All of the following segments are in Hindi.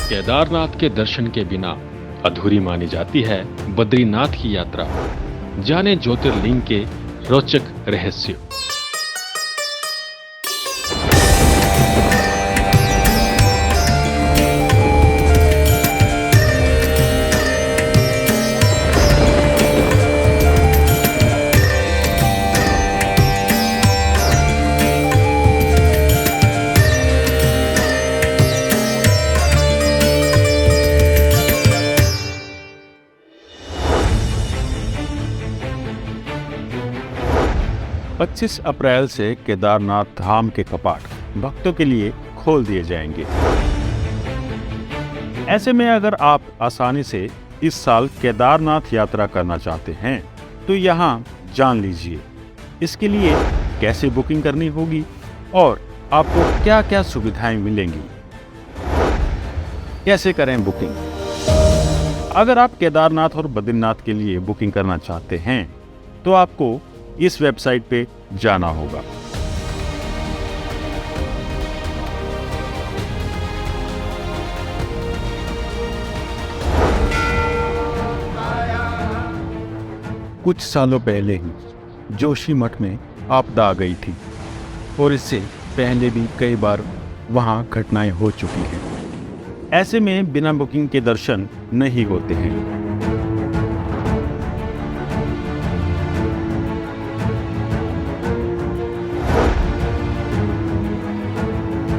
केदारनाथ के दर्शन के बिना अधूरी मानी जाती है बद्रीनाथ की यात्रा। जाने ज्योतिर्लिंग के रोचक रहस्य। पच्चीस अप्रैल से केदारनाथ धाम के कपाट भक्तों के लिए खोल दिए जाएंगे। ऐसे में अगर आप आसानी से इस साल केदारनाथ यात्रा करना चाहते हैं तो यहाँ जान लीजिए इसके लिए कैसे बुकिंग करनी होगी और आपको क्या क्या सुविधाएं मिलेंगी। कैसे करें बुकिंग? अगर आप केदारनाथ और बद्रीनाथ के लिए बुकिंग करना चाहते हैं तो आपको इस वेबसाइट पे जाना होगा। कुछ सालों पहले ही जोशीमठ में आपदा आ गई थी और इससे पहले भी कई बार वहां घटनाएं हो चुकी हैं। ऐसे में बिना बुकिंग के दर्शन नहीं होते हैं।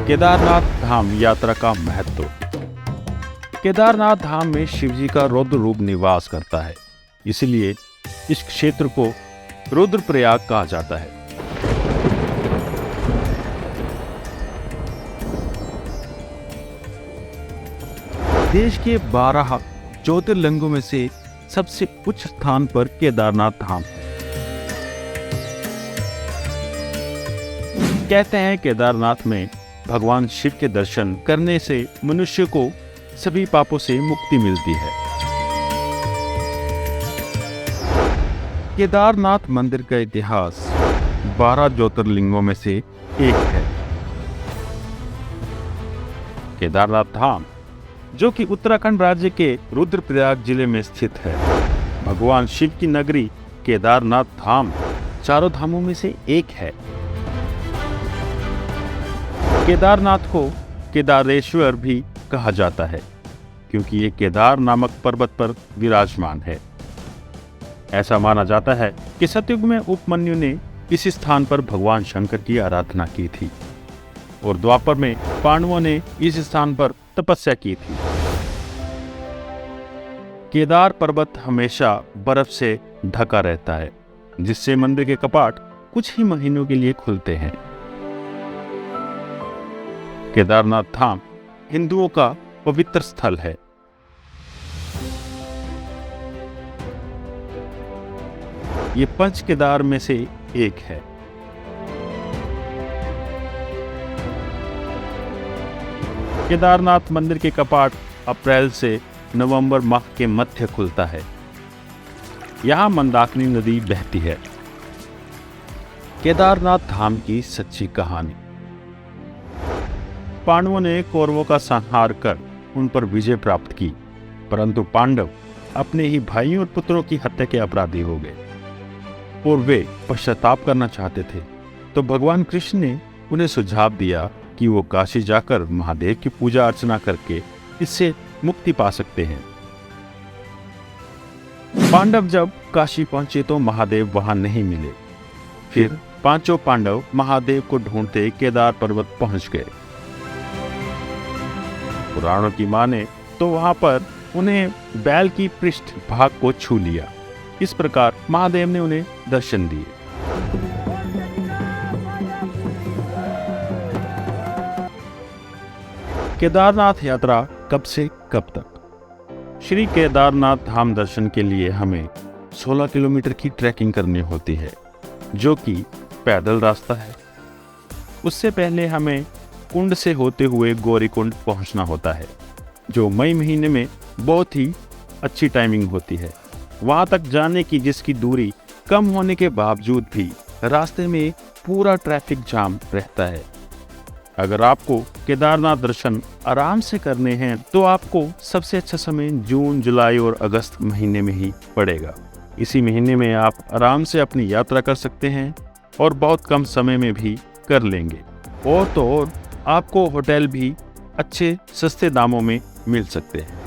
केदारनाथ धाम यात्रा का महत्व। केदारनाथ धाम में शिवजी का रौद्र रूप निवास करता है, इसलिए इस क्षेत्र को रुद्रप्रयाग कहा जाता है। देश के 12 ज्योतिर्लिंगों में से सबसे उच्च स्थान पर केदारनाथ धाम है। कहते हैं केदारनाथ में भगवान शिव के दर्शन करने से मनुष्य को सभी पापों से मुक्ति मिलती है। केदारनाथ मंदिर का इतिहास 12 ज्योतिर्लिंगों में से एक है। केदारनाथ धाम जो कि उत्तराखंड राज्य के रुद्रप्रयाग जिले में स्थित है, भगवान शिव की नगरी केदारनाथ धाम चारों धामों में से एक है। केदारनाथ को केदारेश्वर भी कहा जाता है क्योंकि ये केदार नामक पर्वत पर विराजमान है। ऐसा माना जाता है कि सतयुग में उपमन्यु ने इस स्थान पर भगवान शंकर की आराधना की थी और द्वापर में पांडवों ने इस स्थान पर तपस्या की थी। केदार पर्वत हमेशा बर्फ से ढका रहता है, जिससे मंदिर के कपाट कुछ ही महीनों के लिए खुलते हैं। केदारनाथ धाम हिंदुओं का पवित्र स्थल है। ये 5 केदार में से एक है। केदारनाथ मंदिर के कपाट अप्रैल से नवंबर माह के मध्य खुलता है। यहाँ मंदाकिनी नदी बहती है। केदारनाथ धाम की सच्ची कहानी। पांडवों ने कौरवों का संहार कर उन पर विजय प्राप्त की, परंतु पांडव अपने ही भाइयों और पुत्रों की हत्या के अपराधी हो गए और वे पश्चाताप करना चाहते थे। तो भगवान कृष्ण ने उन्हें सुझाव दिया कि वो काशी जाकर महादेव की पूजा अर्चना करके इससे मुक्ति पा सकते हैं। पांडव जब काशी पहुंचे तो महादेव वहां नहीं मिले। फिर पांचों पांडव महादेव को ढूंढते केदार पर्वत पहुंच गए। पुराणों की माने तो वहां पर उन्हें बैल की पृष्ठ भाग को छू लिया। इस प्रकार महादेव ने उन्हें दर्शन दिए। केदारनाथ यात्रा कब से कब तक? श्री केदारनाथ धाम दर्शन के लिए हमें 16 किलोमीटर की ट्रैकिंग करनी होती है, जो कि पैदल रास्ता है। उससे पहले हमें कुंड से होते हुए गौरीकुंड पहुंचना होता है, जो मई महीने में बहुत ही अच्छी टाइमिंग होती है। वहां तक जाने की जिसकी दूरी कम होने के बावजूद भी रास्ते में पूरा ट्रैफिक जाम रहता है। अगर आपको केदारनाथ दर्शन आराम से करने हैं तो आपको सबसे अच्छा समय जून, जुलाई और अगस्त महीने में ही पड़ेगा। इसी महीने में आप आराम से अपनी यात्रा कर सकते हैं और बहुत कम समय में भी कर लेंगे। और तो और आपको होटल भी अच्छे सस्ते दामों में मिल सकते हैं।